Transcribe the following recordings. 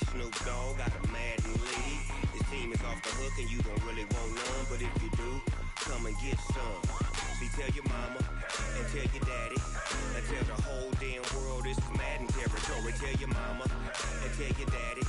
Snoop Dogg got a Madden league. This team is off the hook and you don't really want none, but if you do, come and get some. See, tell your mama and tell your daddy and tell the whole damn world this is Madden territory. Tell your mama and tell your daddy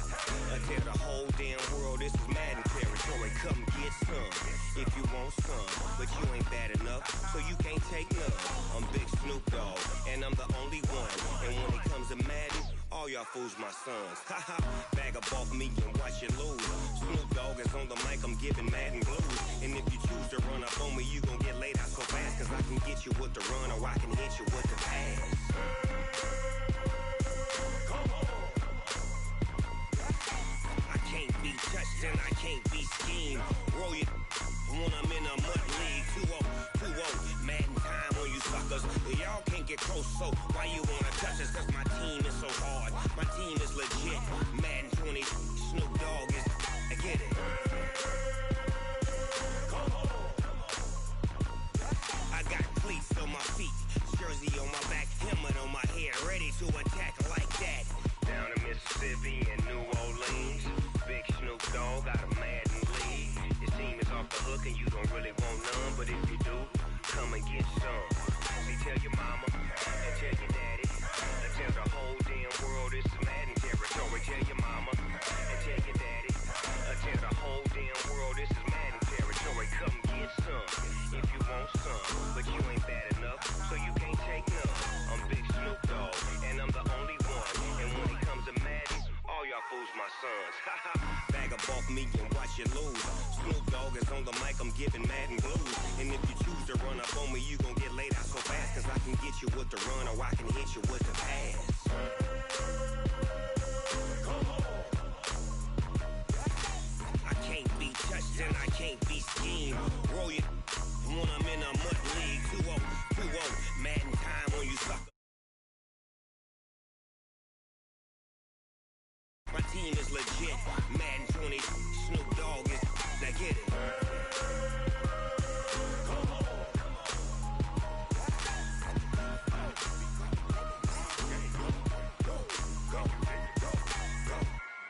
and tell the whole damn world this is Madden territory. Come get some if you want some, but you ain't bad enough, so you can't take none. I'm Big Snoop Dogg, and I'm the only one. And when it comes to Madden, all y'all fools my sons. Haha, bag up off me and watch you lose. Snoop Dogg is on the mic, I'm giving Madden blues. And if you choose to run up on me, you gon' get laid out so fast, cause I can get you with the run or I can hit you with the pass. Come on. I can't be touched and I can't be schemed. Roll you when I'm in a mud league. 2-0, Madden time on you suckers. Y'all can't get close, so why you wanna touch us? Cause my team is so hard. My team is legit. Madden 20, Snoop Dogg is, I get it. Come on. I got cleats on my feet, jersey on my back, helmet on my head, ready to attack like that. Down in Mississippi and New Orleans, Big Snoop Dogg got a Madden league. His team is off the hook and you don't really want none, but if you do, come and get some. See, tell your mama and tell your daddy and tell the whole damn world this is Madden territory. Tell your mama and tell your daddy and tell the whole damn world this is Madden territory. Come get some if you want some, but you ain't bad enough, so you can't take none. I'm Big Snoop Dogg, and I'm the only one. And when it comes to Madden, all y'all fools my sons. Haha, bag up off me and watch you lose. Snoop Dogg is on the mic, I'm giving Madden blues. And if you choose to run up on me, you gon' get laid out so fast, cause I can get you with the run or I can hit you with the pass. Come on. I can't be touched and I can't be schemed. Roll you when I'm in a mud league. 2-0, Madden time on you sucker. My team is legit. Madden 20, Snoop Dogg is, now get it. Come on.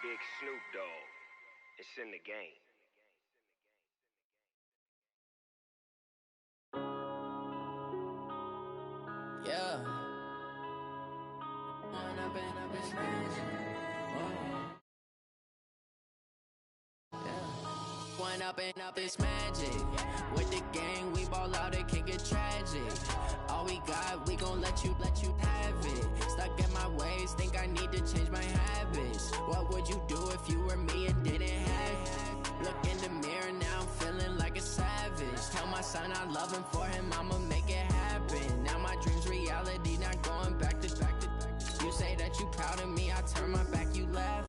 Big Snoop Dogg, it's in the game. Yeah. One up and up, it's magic. With the gang, we ball out, it can get tragic. All we got, we gon' let you have it. Stuck in my ways, think I need to change my habits. What would you do if you were me and didn't have it? Look in the mirror, now I'm feeling like a savage. Tell my son I love him, for him I'ma make it happen. Now my dream's reality, not going back to. You say that you proud of me, I turn my back, you laugh.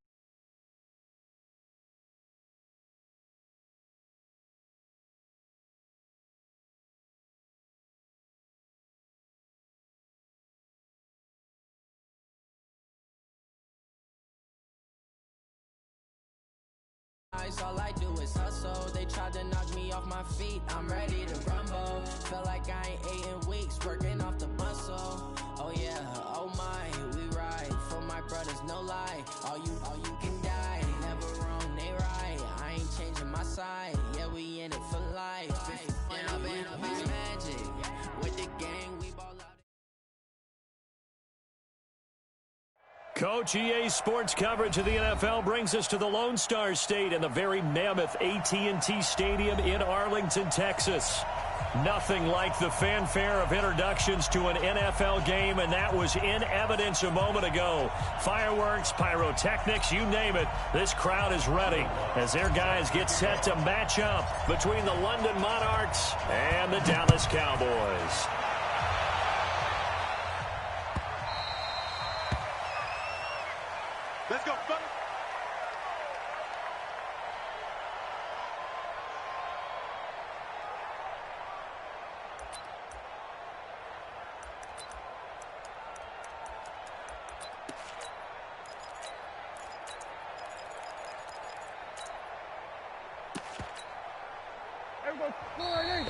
All I do is hustle. They tried to knock me off my feet, I'm ready to rumble. Feel like I ain't ate in weeks, working off the muscle. Oh yeah, oh my, we ride for my brothers, no lie. All you can die, never wrong, they right. I ain't changing my side, yeah, we in it for life. And up is magic. With the gang, we ball out. Coach, EA Sports coverage of the NFL brings us to the Lone Star State and the very mammoth AT&T Stadium in Arlington, Texas. Nothing like the fanfare of introductions to an NFL game, and that was in evidence a moment ago. Fireworks, pyrotechnics, you name it. This crowd is ready as their guys get set to match up between the London Monarchs and the Dallas Cowboys. Let's go, brother.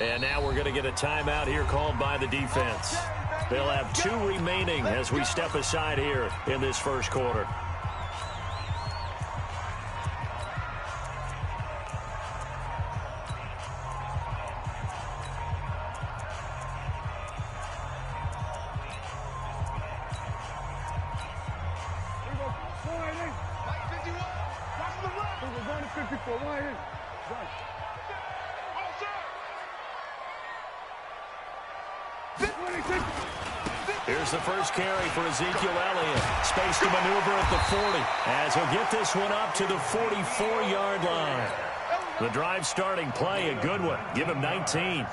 And now we're going to get a timeout here called by the defense. They'll have 2 remaining as we step aside here in this first quarter. Here's the first carry for Ezekiel Elliott. Space to maneuver at the 40 as he'll get this one up to the 44-yard line. The drive starting play, a good one. Give him 19.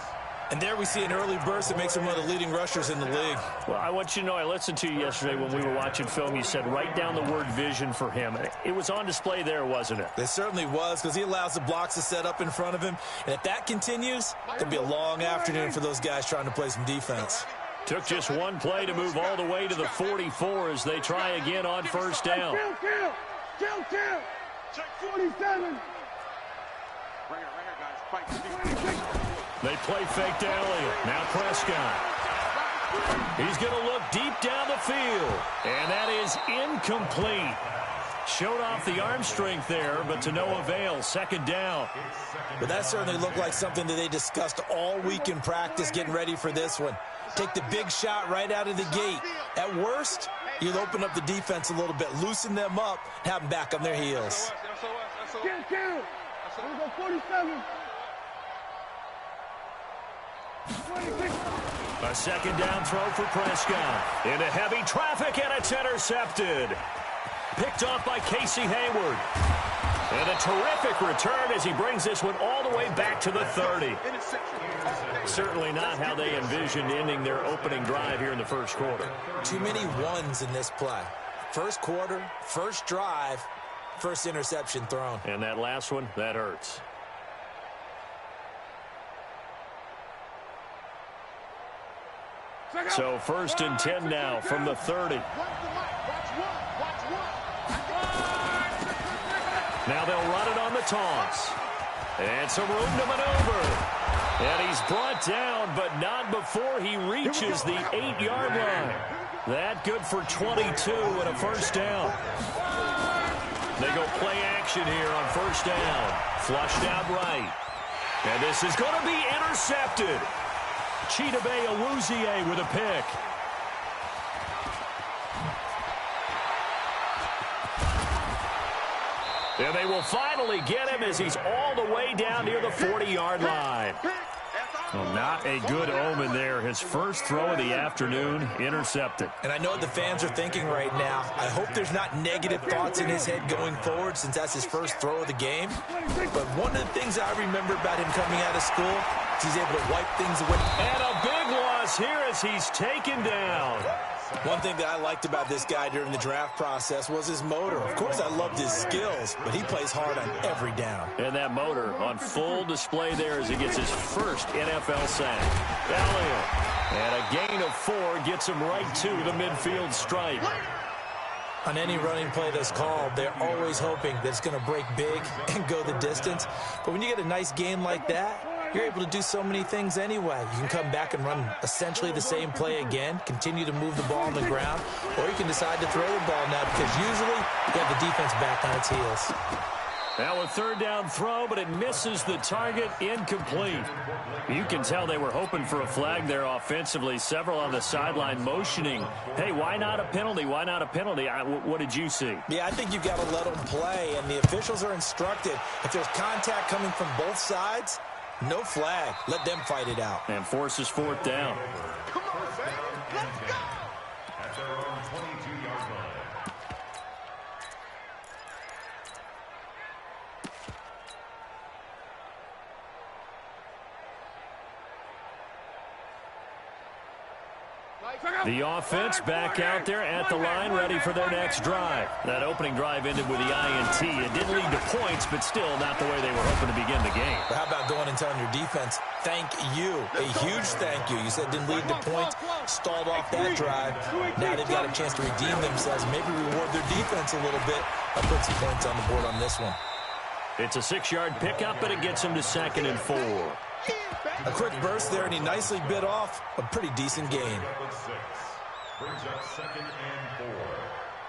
And there we see an early burst that makes him one of the leading rushers in the league. Well, I want you to know, I listened to you yesterday when we were watching film. You said write down the word vision for him. It was on display there, wasn't it? It certainly was, because he allows the blocks to set up in front of him. And if that continues, it'll be a long afternoon for those guys trying to play some defense. Took just one play to move all the way to the 44 as they try again on first down. Kill. Check 47. They play fake to Elliott. Now Prescott. He's going to look deep down the field. And that is incomplete. Showed off the arm strength there, but to no avail. Second down. But that certainly looked like something that they discussed all week in practice getting ready for this one. Take the big shot right out of the gate. At worst, you'll open up the defense a little bit, loosen them up, and have them back on their heels. Kill. 47. A second down throw for Prescott. Into heavy traffic, and it's intercepted. Picked off by Casey Hayward. And a terrific return as he brings this one all the way back to the 30. Certainly not how they envisioned ending their opening drive here in the first quarter. Too many ones in this play. First quarter, first drive, first interception thrown. And that last one, that hurts. So first and 10 now from the 30. Now they'll run it on the toss. And some room to maneuver. And he's brought down, but not before he reaches the 8-yard line. That good for 22 and a first down. They go play action here on first down. Flushed out right. And this is going to be intercepted. Chidobe Awuzie with a pick. And they will finally get him as he's all the way down near the 40-yard line. Well, not a good omen there. His first throw of the afternoon, intercepted. And I know what the fans are thinking right now. I hope there's not negative thoughts in his head going forward since that's his first throw of the game. But one of the things I remember about him coming out of school is he's able to wipe things away. And a big loss here as he's taken down. One thing that I liked about this guy during the draft process was his motor. Of course, I loved his skills, but he plays hard on every down. And that motor on full display there as he gets his first NFL sack. Elliott. And a gain of 4 gets him right to the midfield stripe. On any running play that's called, they're always hoping that it's going to break big and go the distance. But when you get a nice gain like that, you're able to do so many things anyway. You can come back and run essentially the same play again, continue to move the ball on the ground, or you can decide to throw the ball now because usually you have the defense back on its heels. Now a third down throw, but it misses the target, incomplete. You can tell they were hoping for a flag there offensively. Several on the sideline motioning, hey, why not a penalty? Why not a penalty? What did you see? Yeah, I think you've got to let them play, and the officials are instructed. If there's contact coming from both sides, no flag. Let them fight it out. And forces fourth down. Come on, baby. Let's go. At their own 22-yard line. The offense back out there at the line, ready for their next drive. That opening drive ended with the INT. It didn't lead to points, but still not the way they were hoping to begin the game. But how about going and telling your defense, thank you, a huge thank you. You said it didn't lead to points, stalled off that drive. Now they've got a chance to redeem themselves, maybe reward their defense a little bit. I'll put some points on the board on this one. It's a 6-yard pickup, but it gets him to 2nd and 4. A quick burst there, and he nicely bit off a pretty decent gain. Brings up 2nd and 4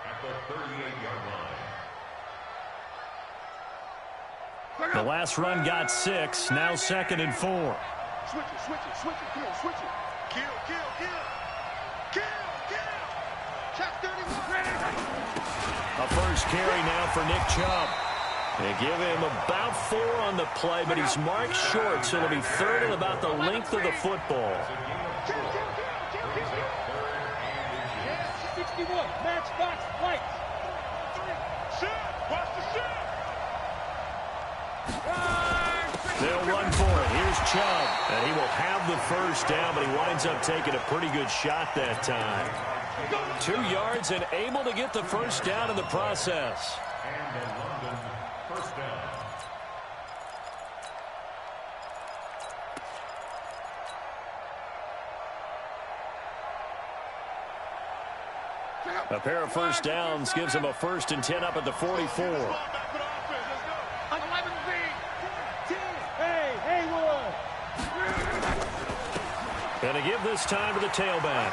at the 38-yard line. The last run got 6, now 2nd and 4. Switch it, kill, switch it. Kill. Check 31. A first carry now for Nick Chubb. They give him about 4 on the play, but he's marked short, so it'll be third and about the length of the football. 61, matchbox white. Watch the They'll run for it. Here's Chubb, and he will have the first down, but he winds up taking a pretty good shot that time. 2 yards and able to get the first down in the process. And the London first down. A pair of first downs gives him a 1st and 10 up at the 44. And to give this time to the tailback.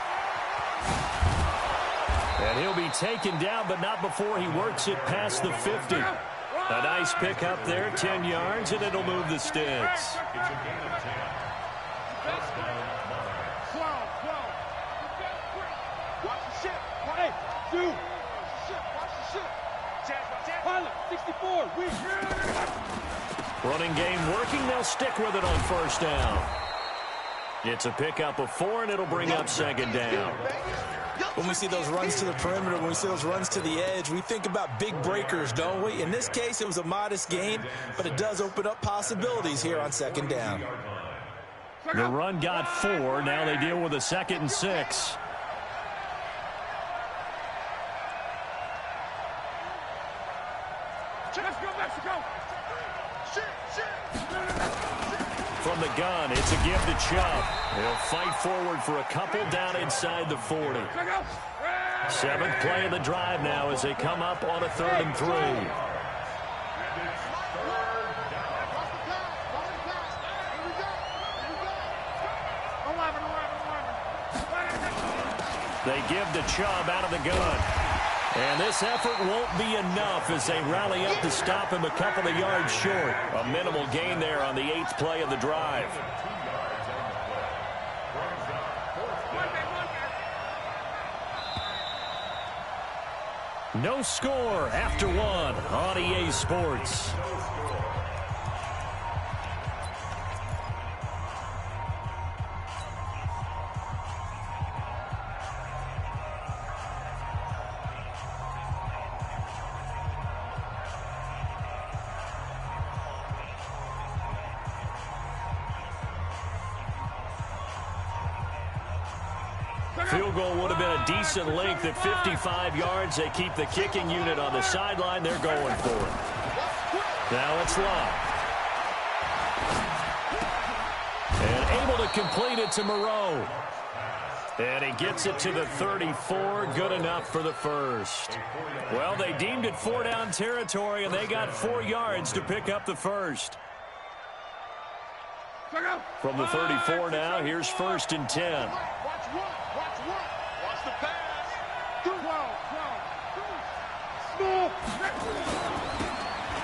And he'll be taken down, but not before he works it past the 50. A nice pick up there, 10 yards, and it'll move the sticks. It's a gain of 10. First down, Watch the ship. Hey, dude. Watch the ship. Pilot, 64. Running game working. They'll stick with it on first down. It's a pickup of 4, and it'll bring up second down. When we see those runs to the perimeter, when we see those runs to the edge, we think about big breakers, don't we? In this case, it was a modest gain, but it does open up possibilities here on second down. The run got 4. Now they deal with a 2nd and 6. Let's go, Mexico. From the gun, it's a give to Chubb. They'll fight forward for a couple down inside the 40. 7th play of the drive now as they come up on a 3rd and 3. They give to Chubb out of the gun. And this effort won't be enough as they rally up to stop him a couple of yards short. A minimal gain there on the 8th play of the drive. No score after 1 on EA Sports. Field goal would have been a decent length at 55 yards. They keep the kicking unit on the sideline. They're going for it. Now it's Love. And able to complete it to Moreau. And he gets it to the 34. Good enough for the first. Well, they deemed it 4-down territory, and they got 4 yards to pick up the first. From the 34 now, here's 1st and 10. Watch the pass.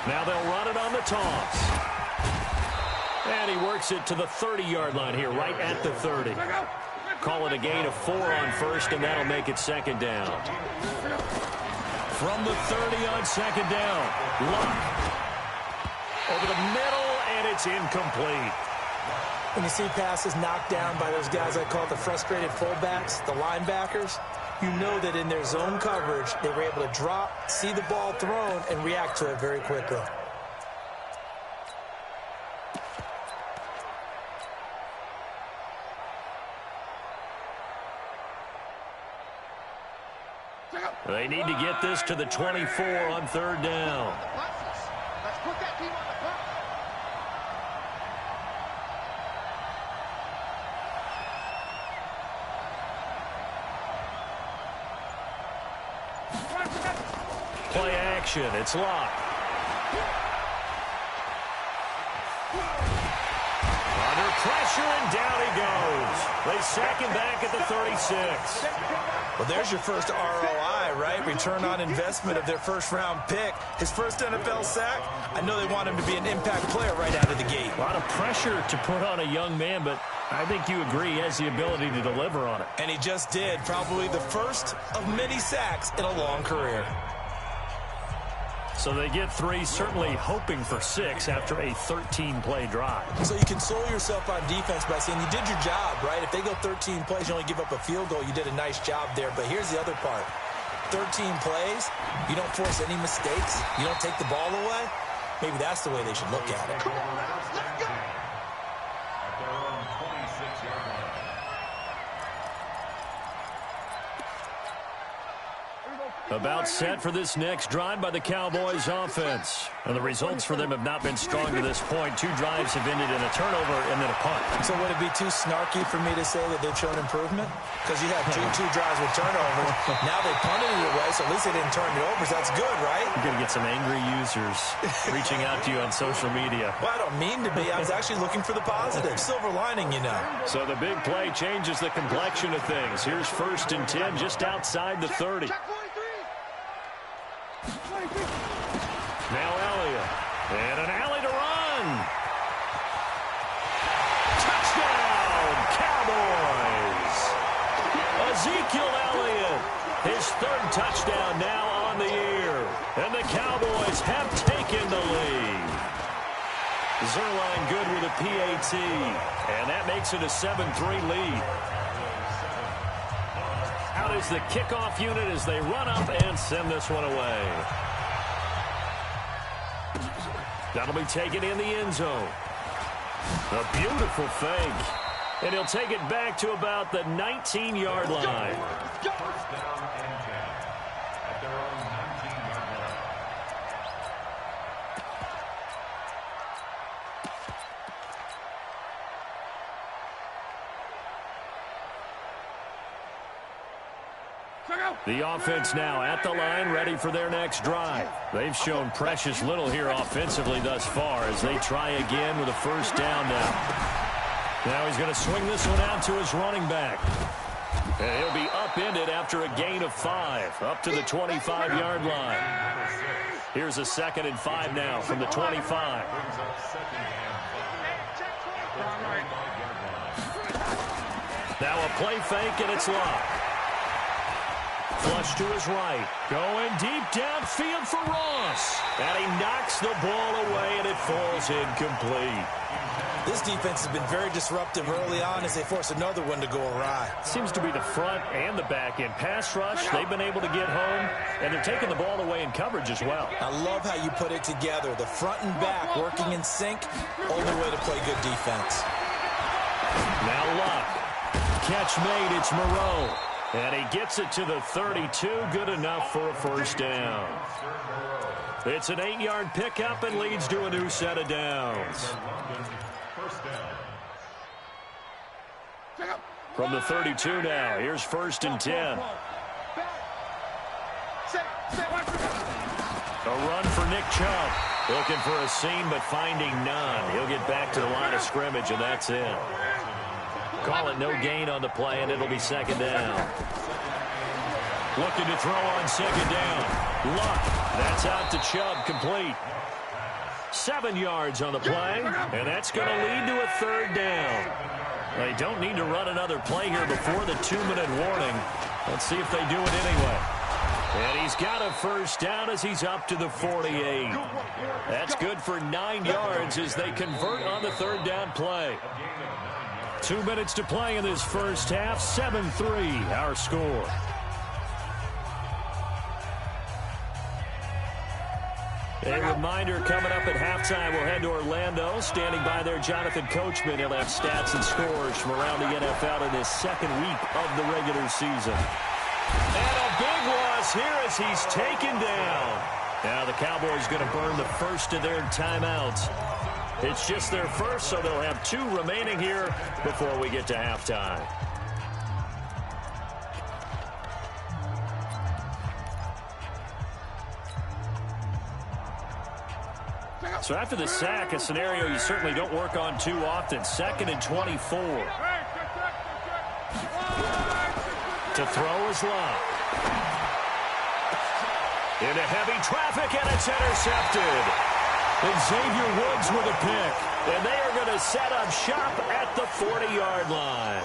Now they'll run it on the toss. And he works it to the 30-yard line here, right at the 30. Call it a gain of 4 on first, and that'll make it second down. From the 30 on second down, Luck. Over the middle, and it's incomplete. When you see passes knocked down by those guys I call the frustrated fullbacks, the linebackers, you know that in their zone coverage, they were able to drop, see the ball thrown, and react to it very quickly. They need to get this to the 24 on 3rd down. Let's put that team on the clock. Play action. It's Locke. Under pressure, and down he goes. They sack him back at the 36. Well, there's your first ROI, right? Return on investment of their first-round pick. His first NFL sack. I know they want him to be an impact player right out of the gate. A lot of pressure to put on a young man, but I think you agree he has the ability to deliver on it. And he just did. Probably the first of many sacks in a long career. So they get 3, certainly hoping for 6 after a 13-play drive. So you console yourself on defense by saying you did your job, right? If they go 13 plays, you only give up a field goal, you did a nice job there. But here's the other part. 13 plays, you don't force any mistakes, you don't take the ball away. Maybe that's the way they should look at it. Come on, let's go. At their own 26-yard line. About set for this next drive by the Cowboys offense. And the results for them have not been strong to this point. 2 drives have ended in a turnover and then a punt. So would it be too snarky for me to say that they've shown improvement? Because you had two drives with turnovers. Now they punted it away, so at least they didn't turn it over. So that's good, right? You're going to get some angry users reaching out to you on social media. Well, I don't mean to be. I was actually looking for the positive. Silver lining, you know. So the big play changes the complexion of things. Here's 1st and 10 just outside the 30. Now Elliott. And an alley to run. Touchdown, Cowboys. Ezekiel Elliott. His 3rd touchdown now on the year. And the Cowboys have taken the lead. Zerline good with a PAT. And that makes it a 7-3 lead. Out is the kickoff unit as they run up and send this one away. That'll be taken in the end zone. A beautiful fake. And he'll take it back to about the 19-yard line. First down and 10. At their own 19-yard line. The offense now at the line, ready for their next drive. They've shown precious little here offensively thus far as they try again with a 1st down now. Now he's going to swing this one out to his running back. And he'll be upended after a gain of 5, up to the 25-yard line. Here's a 2nd and 5 now from the 25. Now a play fake, and it's locked. Flush to his right. Going deep downfield for Ross. And he knocks the ball away, and it falls incomplete. This defense has been very disruptive early on as they force another one to go awry. Seems to be the front and the back end. Pass rush, they've been able to get home, and they're taking the ball away in coverage as well. I love how you put it together. The front and back working in sync. Only way to play good defense. Now Luck. Catch made, it's Moreau. And he gets it to the 32, good enough for a 1st down. It's an 8-yard pickup and leads to a new set of downs. First down. From the 32 now, here's 1st and 10. A run for Nick Chubb. Looking for a seam, but finding none. He'll get back to the line of scrimmage, and that's it. Call it no gain on the play, and it'll be 2nd down. Looking to throw on 2nd down. Luck. That's out to Chubb, complete. 7 yards on the play, and that's going to lead to a 3rd down. They don't need to run another play here before the 2-minute warning. Let's see if they do it anyway. And he's got a 1st down as he's up to the 48. That's good for 9 yards as they convert on the 3rd down play. 2 minutes to play in this 1st half. 7-3 our score. A reminder coming up at halftime, we'll head to Orlando. Standing by there, Jonathan Coachman. He'll have stats and scores from around the NFL in this 2nd week of the regular season. And a big loss here as he's taken down. Now the Cowboys going to burn the first of their timeouts. It's just their first, so they'll have 2 remaining here before we get to halftime. So after the sack, a scenario you certainly don't work on too often. 2nd and 24. To throw is Love. Into heavy traffic, and it's intercepted. And Xavier Woods with a pick. And they are going to set up shop at the 40-yard line.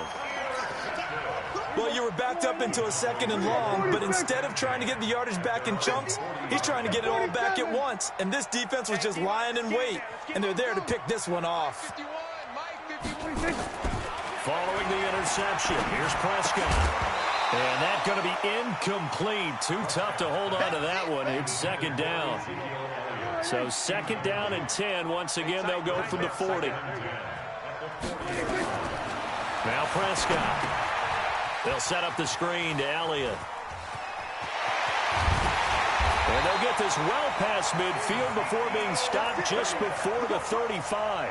Well, you were backed up into a 2nd and long, but instead of trying to get the yardage back in chunks, he's trying to get it all back at once. And this defense was just lying in wait, and they're there to pick this one off. Following the interception, here's Prescott. And that's going to be incomplete. Too tough to hold on to that one. It's 2nd down. So 2nd down and 10. Once again, they'll go from the 40. Now Prescott. They'll set up the screen to Elliott. And they'll get this well past midfield before being stopped just before the 35.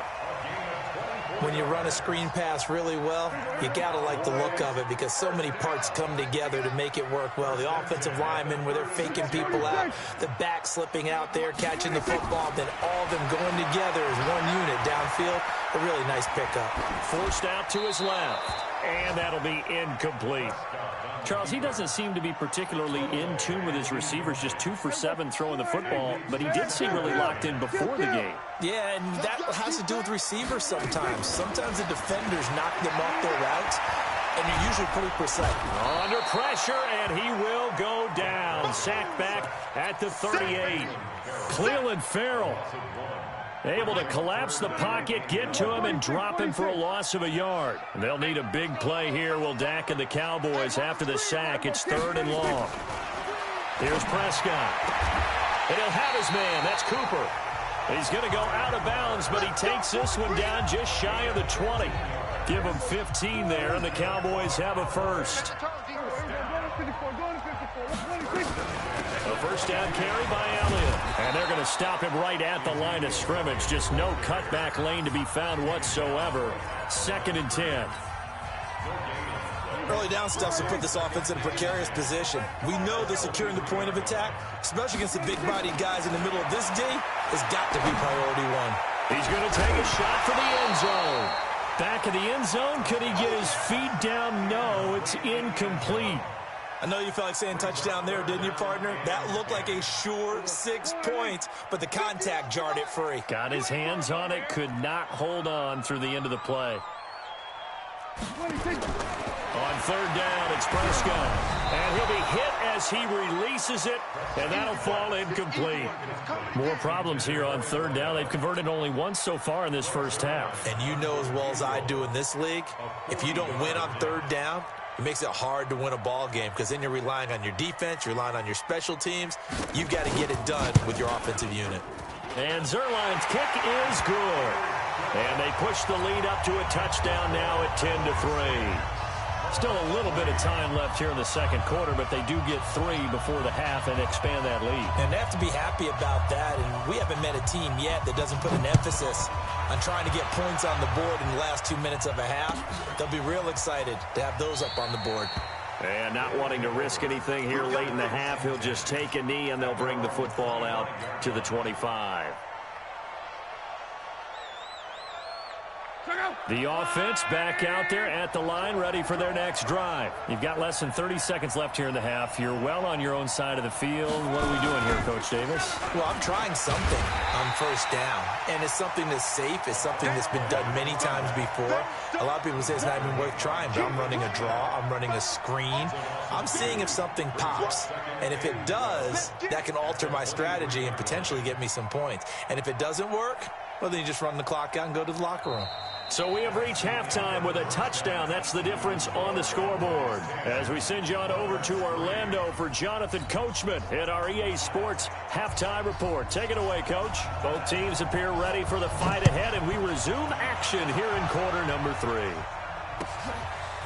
When you run a screen pass really well, you got to like the look of it because so many parts come together to make it work well. The offensive linemen, where they're faking people out, the back slipping out there, catching the football, then all of them going together as one unit downfield. A really nice pickup. Forced out to his left, and that'll be incomplete. Charles, he doesn't seem to be particularly in tune with his receivers, just 2 for 7 throwing the football, but he did seem really locked in before the game. Yeah, and that has to do with receivers sometimes. Sometimes the defenders knock them off their routes, and you're usually pretty precise. Under pressure, and he will go down. Sacked back at the 38. Cleveland Farrell able to collapse the pocket, get to him, and drop him for a loss of a yard. They'll need a big play here, will Dak and the Cowboys after the sack. It's 3rd and long. Here's Prescott. And he'll have his man. That's Cooper. He's going to go out of bounds, but he takes this one down just shy of the 20. Give him 15 there, and the Cowboys have a first. A first down carry by Elliott. And they're going to stop him right at the line of scrimmage. Just no cutback lane to be found whatsoever. 2nd and 10. Early down stuff to put this offense in a precarious position. We know that securing the point of attack, especially against the big-bodied guys in the middle of this D, has got to be priority one. He's going to take a shot for the end zone. Back of the end zone. Could he get his feet down? No, it's incomplete. I know you felt like saying touchdown there, didn't you, partner? That looked like a sure 6 points, but the contact jarred it free. Got his hands on it, could not hold on through the end of the play. On 3rd down, it's Prescott. And he'll be hit as he releases it, and that'll fall incomplete. More problems here on 3rd down. They've converted only once so far in this first half. And you know as well as I do in this league, if you don't win on 3rd down, it makes it hard to win a ball game because then you're relying on your defense, you're relying on your special teams. You've got to get it done with your offensive unit. And Zerline's kick is good. And they push the lead up to a touchdown now at 10-3. Still a little bit of time left here in the 2nd quarter, but they do get 3 before the half and expand that lead. And they have to be happy about that, and we haven't met a team yet that doesn't put an emphasis on trying to get points on the board in the last 2 minutes of a half. They'll be real excited to have those up on the board. And not wanting to risk anything here late in the half, he'll just take a knee, and they'll bring the football out to the 25. The offense back out there at the line, ready for their next drive. You've got less than 30 seconds left here in the half. You're well on your own side of the field. What are we doing here, Coach Davis? Well, I'm trying something on 1st down, and it's something that's safe. It's something that's been done many times before. A lot of people say it's not even worth trying, but I'm running a draw. I'm running a screen. I'm seeing if something pops, and if it does, that can alter my strategy and potentially get me some points. And if it doesn't work, well, then you just run the clock out and go to the locker room. So we have reached halftime with a touchdown. That's the difference on the scoreboard. As we send you on over to Orlando for Jonathan Coachman at our EA Sports Halftime Report. Take it away, Coach. Both teams appear ready for the fight ahead, and we resume action here in quarter number 3.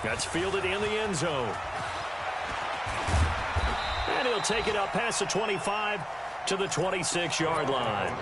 That's fielded in the end zone. And he'll take it up past the 25 to the 26-yard line.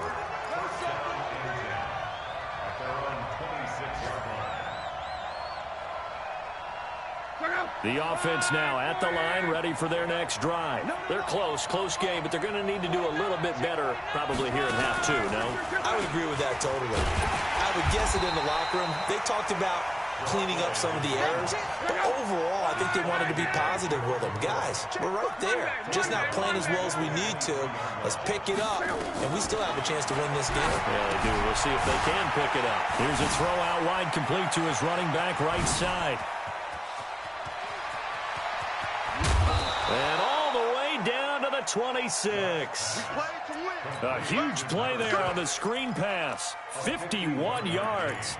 The offense now at the line, ready for their next drive. They're close game, but they're going to need to do a little bit better probably here in half 2, no? I would agree with that totally. I would guess it in the locker room. They talked about cleaning up some of the errors, but overall, I think they wanted to be positive with them. Guys, we're right there. Just not playing as well as we need to. Let's pick it up, and we still have a chance to win this game. Yeah, they do. We'll see if they can pick it up. Here's a throw out wide, complete to his running back right side. the 26. A huge play there on the screen pass. 51 yards.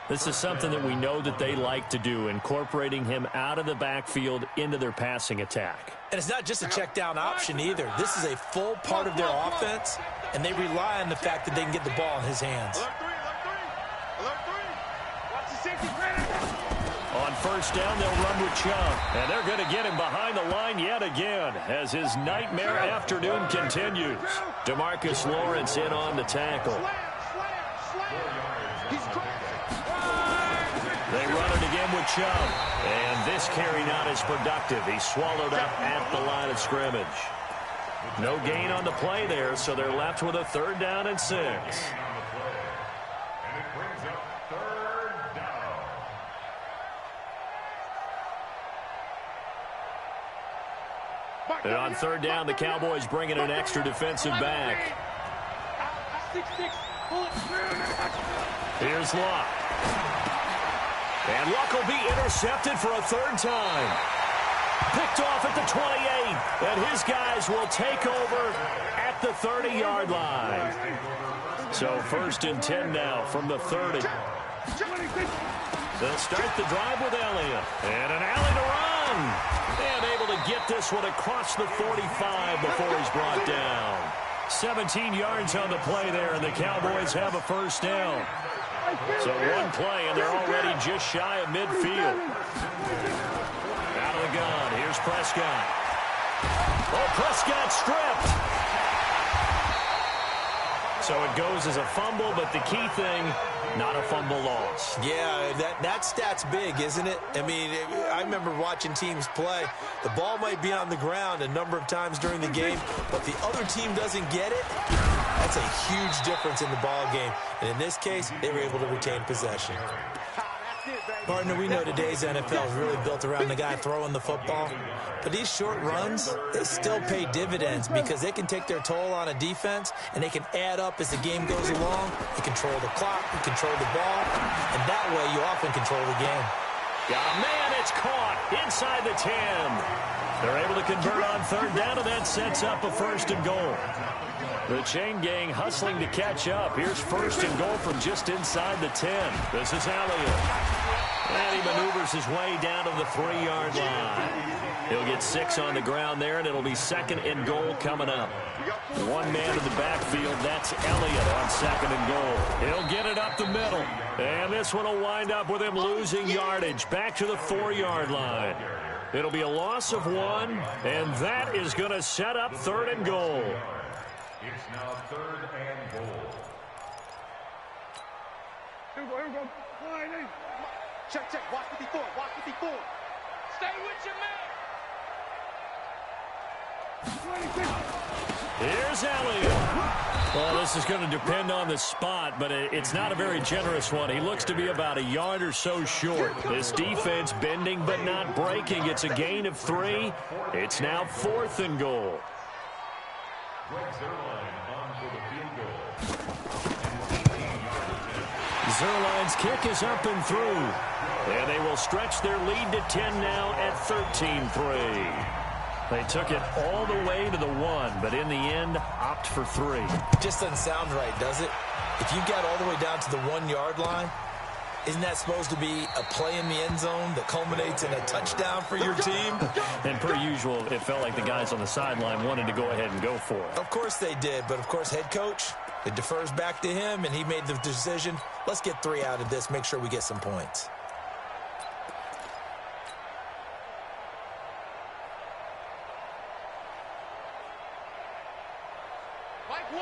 This is something that we know that they like to do, incorporating him out of the backfield into their passing attack. And it's not just a check down option either. This is a full part of their offense, and they rely on the fact that they can get the ball in his hands. On first down, they'll run with Chubb. And they're going to get him behind the line yet again as his nightmare afternoon continues. DeMarcus Lawrence in on the tackle. They run it again with Chubb. And this carry not as productive. He's swallowed up at the line of scrimmage. No gain on the play there, so they're left with a 3rd down and 6. And on 3rd down, the Cowboys bring in an extra defensive back. Here's Luck. And Luck will be intercepted for a 3rd time. Picked off at the 28. And his guys will take over at the 30-yard line. So 1st and 10 now from the 30. They'll start the drive with Elliott. And an alley to run. And able to get this one across the 45 before he's brought down. 17 yards on the play there, and the Cowboys have a 1st down. So one play, and they're already just shy of midfield. Out of the gun, here's Prescott. Oh, Prescott stripped. So it goes as a fumble, but the key thing, not a fumble loss. Yeah, that stat's big, isn't it? I mean, I remember watching teams play. The ball might be on the ground a number of times during the game, but the other team doesn't get it. That's a huge difference in the ball game. And in this case, they were able to retain possession. Partner, we know today's NFL is really built around the guy throwing the football. But these short runs, they still pay dividends because they can take their toll on a defense, and they can add up as the game goes along. You control the clock, you control the ball, and that way you often control the game. Got a man, it's caught inside the 10. They're able to convert on 3rd down, and that sets up a 1st and goal. The chain gang hustling to catch up. Here's 1st and goal from just inside the 10. This is Elliott. And he maneuvers his way down to the 3-yard line. He'll get 6 on the ground there, and it'll be 2nd and goal coming up. One man in the backfield, that's Elliott on 2nd and goal. He'll get it up the middle. And this one will wind up with him losing yardage back to the 4-yard line. It'll be a loss of 1, and that is going to set up 3rd and goal. It's now 3rd and goal. Here we go. Line in. Check. Watch 54. Stay with your man. Here's Elliott. Well, this is going to depend on the spot, but it's not a very generous one. He looks to be about a yard or so short. This defense bending but not breaking. It's a gain of 3. It's now 4th and goal. Zerline's kick is up and through. And they will stretch their lead to 10 now at 13-3. They took it all the way to the 1, but in the end, opt for 3. Just doesn't sound right, does it? If you got all the way down to the 1-yard line, isn't that supposed to be a play in the end zone that culminates in a touchdown for your team? And per usual, it felt like the guys on the sideline wanted to go ahead and go for it. Of course they did, but of course head coach, it defers back to him, and he made the decision, let's get 3 out of this, make sure we get some points.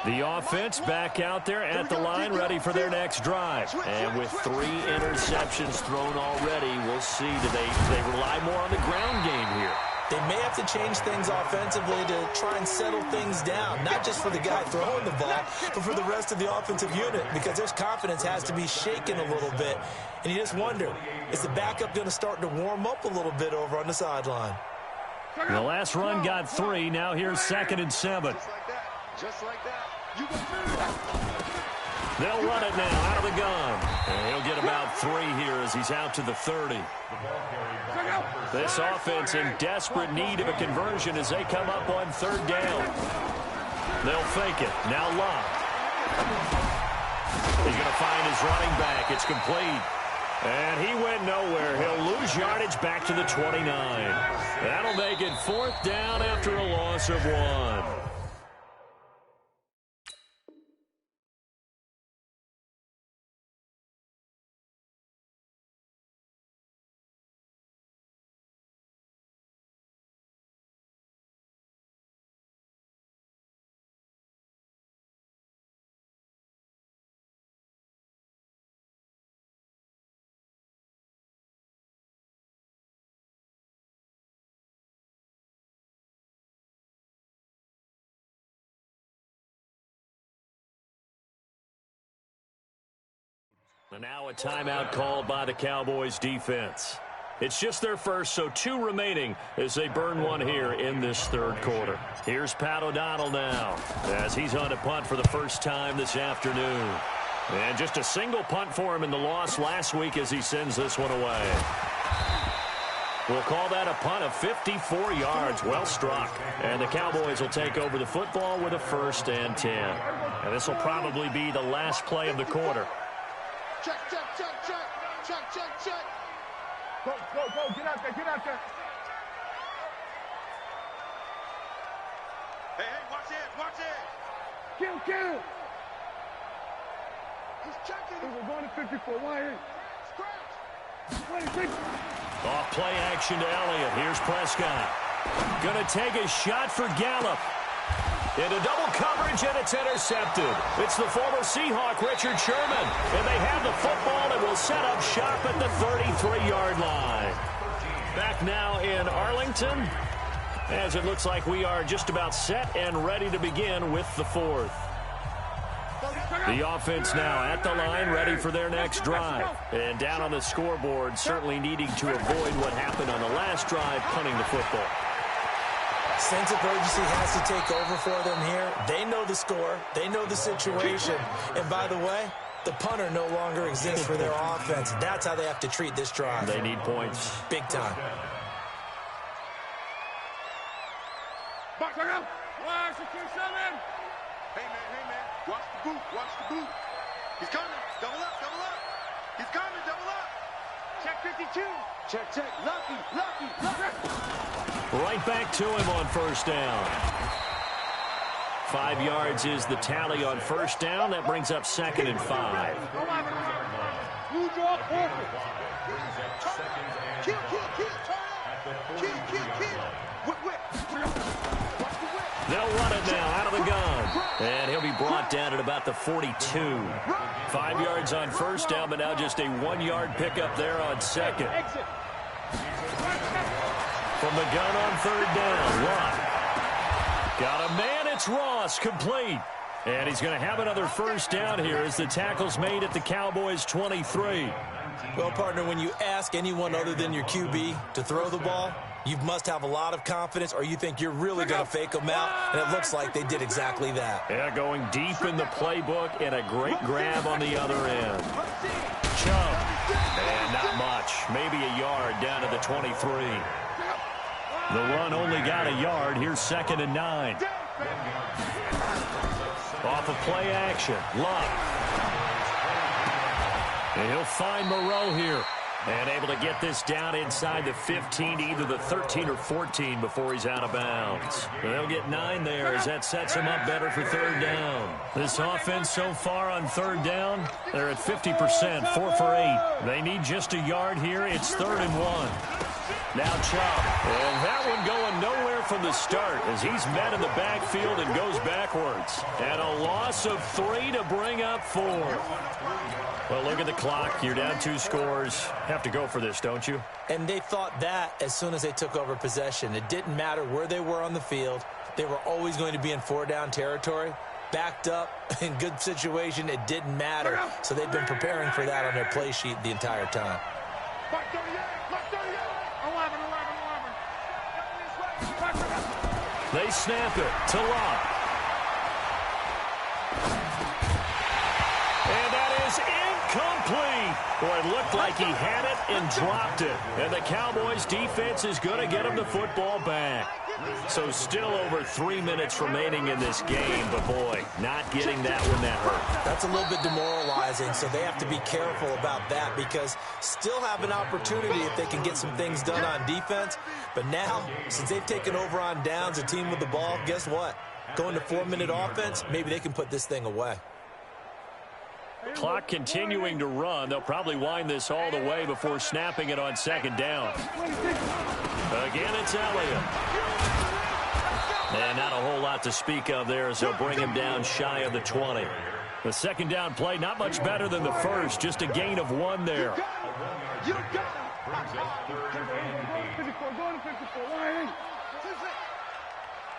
The offense back out there at the line, ready for their next drive. And with 3 interceptions thrown already, we'll see, do they rely more on the ground game here? They may have to change things offensively to try and settle things down, not just for the guy throwing the ball, but for the rest of the offensive unit, because their confidence has to be shaken a little bit. And you just wonder, is the backup going to start to warm up a little bit over on the sideline? The last run got 3. Now here's 2nd and 7. Just like that. You go. They'll run it now out of the gun. And he'll get about 3 here as he's out to the 30. This offense in desperate need of a conversion as they come up on 3rd down. They'll fake it. Now Love. He's going to find his running back. It's complete. And he went nowhere. He'll lose yardage back to the 29. That'll make it 4th down after a loss of 1. And now a timeout called by the Cowboys defense. It's just their first, so 2 remaining as they burn 1 here in this 3rd quarter. Here's Pat O'Donnell now as he's on a punt for the first time this afternoon. And just a single punt for him in the loss last week as he sends this one away. We'll call that a punt of 54 yards. Well struck. And the Cowboys will take over the football with a 1st and 10. And this will probably be the last play of the quarter. Check, check, check, check. Check, check, check. Go, go, go. Get out there, get out there. Hey, hey, watch it, watch it. Kill, kill. He's checking. We're going to 54. Why ain't? Scratch. Off play action to Elliott. Here's Prescott. Gonna take a shot for Gallup. Into double coverage, and it's intercepted. It's the former Seahawk, Richard Sherman. And they have the football and will set up shop at the 33-yard line. Back now in Arlington, as it looks like we are just about set and ready to begin with the 4th. The offense now at the line, ready for their next drive. And down on the scoreboard, certainly needing to avoid what happened on the last drive, punting the football. Sense of urgency has to take over for them here. They know the score. They know the situation. And by the way, the punter no longer exists for their offense. That's how they have to treat this drive. They need points. Big time. Back up. Watch the Sherman. Hey, man. Watch the boot. Watch the boot. He's coming. Double up, double up. He's coming. Double up. Check 52. Check, check. Lucky, lucky, lucky. Right back to him on 1st down. 5 yards is the tally on 1st down. That brings up 2nd and 5. You draw forward. Kill, kill, kill. Kill, kill, kill. Whip. They'll run it now out of the gun. And he'll be brought down at about the 42. 5 yards on 1st down, but now just a 1-yard pickup there on 2nd. From the gun on 3rd down, Watt. Got a man, it's Ross, complete. And he's going to have another 1st down here as the tackle's made at the Cowboys' 23. Well, partner, when you ask anyone other than your QB to throw the ball, you must have a lot of confidence or you think you're really going to fake them out, and it looks like they did exactly that. Yeah, going deep in the playbook and a great grab on the other end. Chubb. And not much. Maybe a yard down to the 23. The run only got a yard. Here's 2nd and 9. Off of play action. Love. And he'll find Moreau here. And able to get this down inside the 15, either the 13 or 14 before he's out of bounds. They'll get 9 there as that sets him up better for 3rd down. This offense so far on 3rd down, they're at 50%, 4 for 8. They need just a yard here. It's 3rd and 1. Now Chubb. And that one going nowhere from the start as he's met in the backfield and goes backwards. And a loss of 3 to bring up 4. Well, look at the clock. You're down 2 scores. Have to go for this, don't you? And they thought that as soon as they took over possession. It didn't matter where they were on the field. They were always going to be in 4-down territory. Backed up, in good situation, it didn't matter. So they've been preparing for that on their play sheet the entire time. They snap it to Locke. Incomplete. Boy, it looked like he had it and dropped it. And the Cowboys' defense is going to get him the football back. So still over 3 minutes remaining in this game. But, boy, not getting that one that hurt. That's a little bit demoralizing, so they have to be careful about that because still have an opportunity if they can get some things done on defense. But now, since they've taken over on downs, a team with the ball, guess what? Going to 4-minute offense, maybe they can put this thing away. Clock continuing to run. They'll probably wind this all the way before snapping it on second down. Again, it's Elliott. And not a whole lot to speak of there as they'll bring him down shy of the 20. The second down play, not much better than the first, just a gain of 1 there. You got him.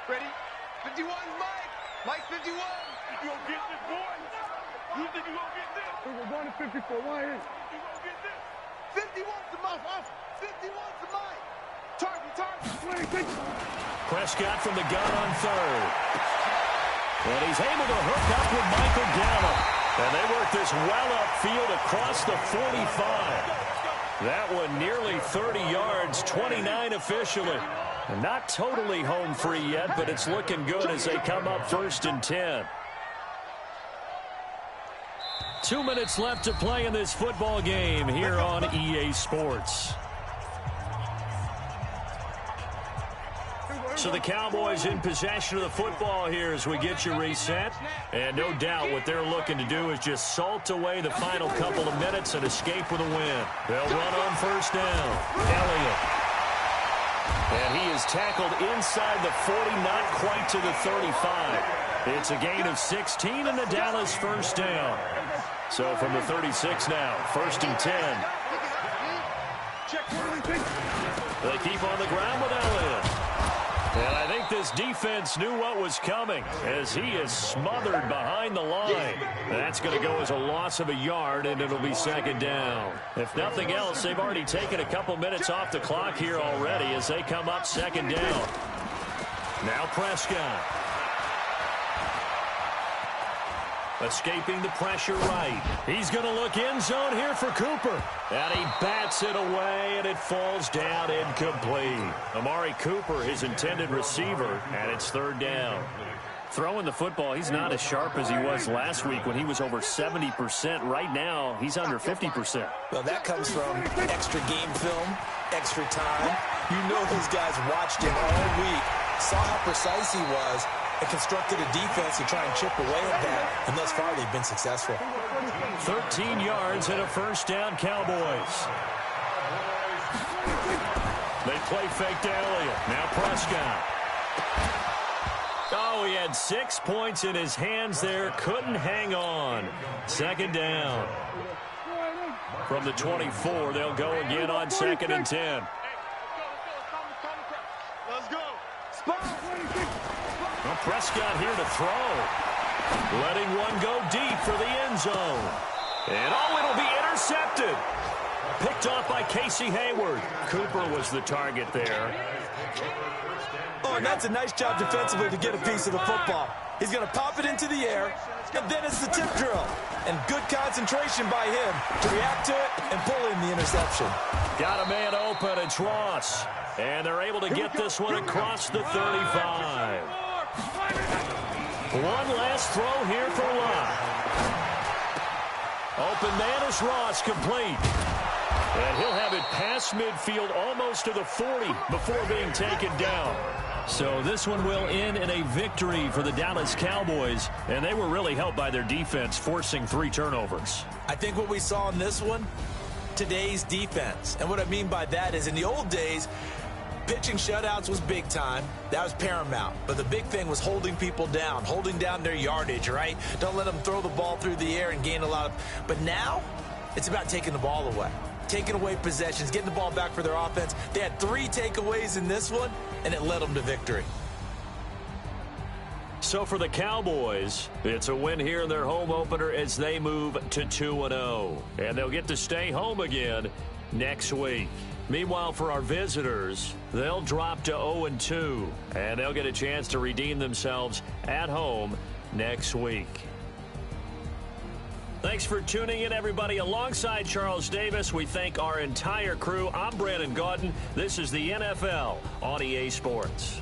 Ready? 51, Mike. Mike 51. You gonna get this, boy? You think you gonna get this? We're going to 54. Why is? You gonna get this? 51's the Mike. 51's the Mike. Target. Prescott from the gun on third. And he's able to hook up with Michael Gallup. And they work this well upfield across the 45. That one nearly 30 yards, 29 officially. And not totally home free yet, but it's looking good as they come up 1st and 10. 2 minutes left to play in this football game here on EA Sports. So the Cowboys in possession of the football here as we get you reset. And no doubt what they're looking to do is just salt away the final couple of minutes and escape with a win. They'll run on 1st down. Elliott. And he is tackled inside the 40, not quite to the 35. It's a gain of 16 and the Dallas 1st down. So from the 36 now, 1st and 10. They keep on the ground with Elliott. And I think this defense knew what was coming as he is smothered behind the line. That's going to go as a loss of a yard, and it'll be 2nd down. If nothing else, they've already taken a couple minutes off the clock here already as they come up 2nd down. Now Prescott. Escaping the pressure right. He's going to look end zone here for Cooper. And he bats it away, and it falls down incomplete. Amari Cooper, his intended receiver, and it's 3rd down. Throwing the football, he's not as sharp as he was last week when he was over 70%. Right now, he's under 50%. Well, that comes from extra game film, extra time. You know those guys watched him all week, saw how precise he was, and constructed a defense to try and chip away at that. And thus far, they've been successful. 13 yards and a 1st down, Cowboys. They play fake to Elliott. Now Prescott. Oh, he had 6 points in his hands there. Couldn't hang on. 2nd down. From the 24, they'll go again on 2nd and 10. Let's go. Well, Prescott here to throw. Letting one go deep for the end zone. And it'll be intercepted. Picked off by Casey Hayward. Cooper was the target there. Oh, and that's a nice job defensively to get a piece of the football. He's going to pop it into the air, and then it's the tip drill. And good concentration by him to react to it and pull in the interception. Got a man open. It's Ross. And they're able to get this one across the 35. One last throw here for Lott. Open man is Ross, complete. And he'll have it past midfield almost to the 40 before being taken down. So this one will end in a victory for the Dallas Cowboys. And they were really helped by their defense, forcing 3 turnovers. I think what we saw in this one, today's defense. And what I mean by that is in the old days, pitching shutouts was big time. That was paramount. But the big thing was holding people down, holding down their yardage, right? Don't let them throw the ball through the air and gain a lot of... But now, it's about taking the ball away. Taking away possessions, getting the ball back for their offense. They had 3 takeaways in this one, and it led them to victory. So for the Cowboys, it's a win here in their home opener as they move to 2-0. And they'll get to stay home again next week. Meanwhile, for our visitors, they'll drop to 0-2, and they'll get a chance to redeem themselves at home next week. Thanks for tuning in, everybody. Alongside Charles Davis, we thank our entire crew. I'm Brandon Gaudin. This is the NFL on EA Sports.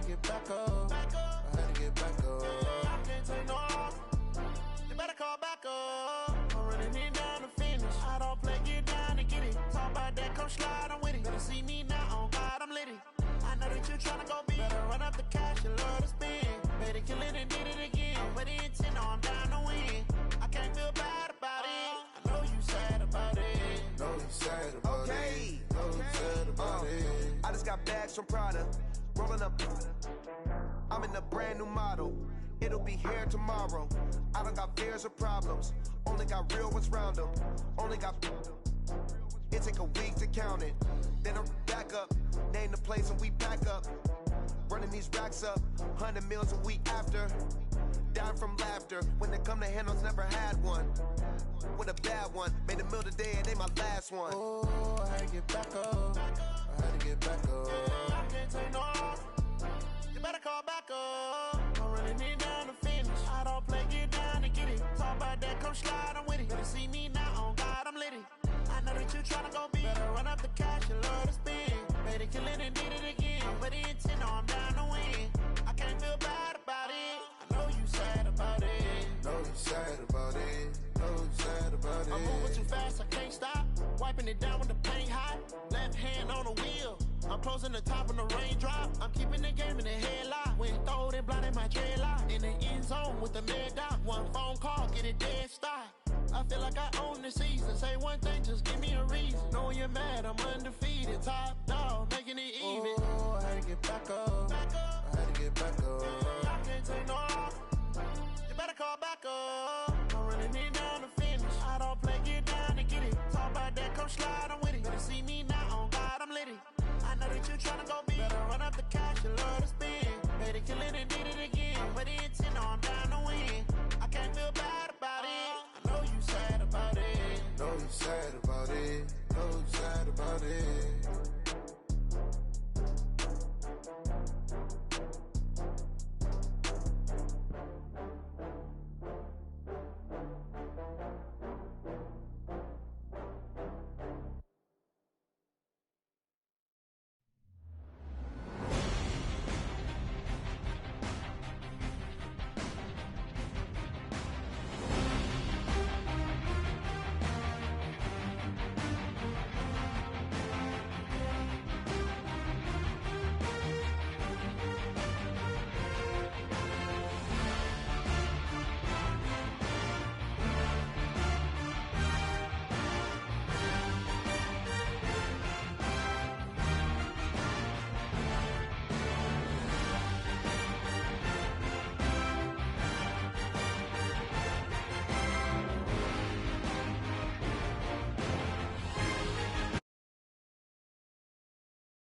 Get back up. I had to get back up. I can't take no off. You better call back up. I'm running it down to finish. I don't play, get down and get it. Talk about that, come slide, I'm with it. Better see me now, on God, I'm litty. I know that you tryna go big. Better run up the cash, you love to spend. Better kill it and did it again. With the intent, no, I'm down to win. I can't feel bad about it. I know you sad about it. Know you sad about it. Know you sad about it. I just got bags from Prada. Rolling up, I'm in a brand new model. It'll be here tomorrow. I don't got fears or problems. Only got real ones round them. Only got. It take a week to count it. Then I'm back up. Name the place and we back up. Running these racks up. 100 meals a week after. Down from laughter. When they come to handles, never had one. With a bad one. Made a meal today and they my last one. Oh, I had to get back up. I had to get back up. I can't take no off. You better call back up. I'm running it down to finish. I don't play, get down and get it. Talk about that, come slide, I'm with it. Better see me now, on God, I'm litty. I know that you tryna go big. Better run up the cash, you love to spend. Better kill it and did it again. With the intent, no, I'm down to win. I can't feel bad about it. I know you sad about it. Know you sad about it. Know you sad about it. I'm moving too fast, I can't stop. Wiping it down with the paint hot. Left hand on the wheel. I'm closing the top when the raindrop. I'm keeping the game in the headlock. When throwed and blinded my dreadlock. In the end zone with the mad dot. One phone call, get it dead stop. I feel like I own the season. Say one thing, just give me a reason. Knowing you're mad, I'm undefeated. Top dog, making it even. Oh, I had to get back up. I had to get back up. I can't take no off. You better call back up. I'm running it down to finish. I don't play, get down and get it. Talk about that, come slide, I'm with it. Better see me now, on God, I'm litty. I know that you tryna go big. Better run up the cash, you love to spend. Better kill it and did it again. With the intent, no, I'm down to win. I can't feel bad about it. I know you sad about it. Know you sad about it. Know you sad about it.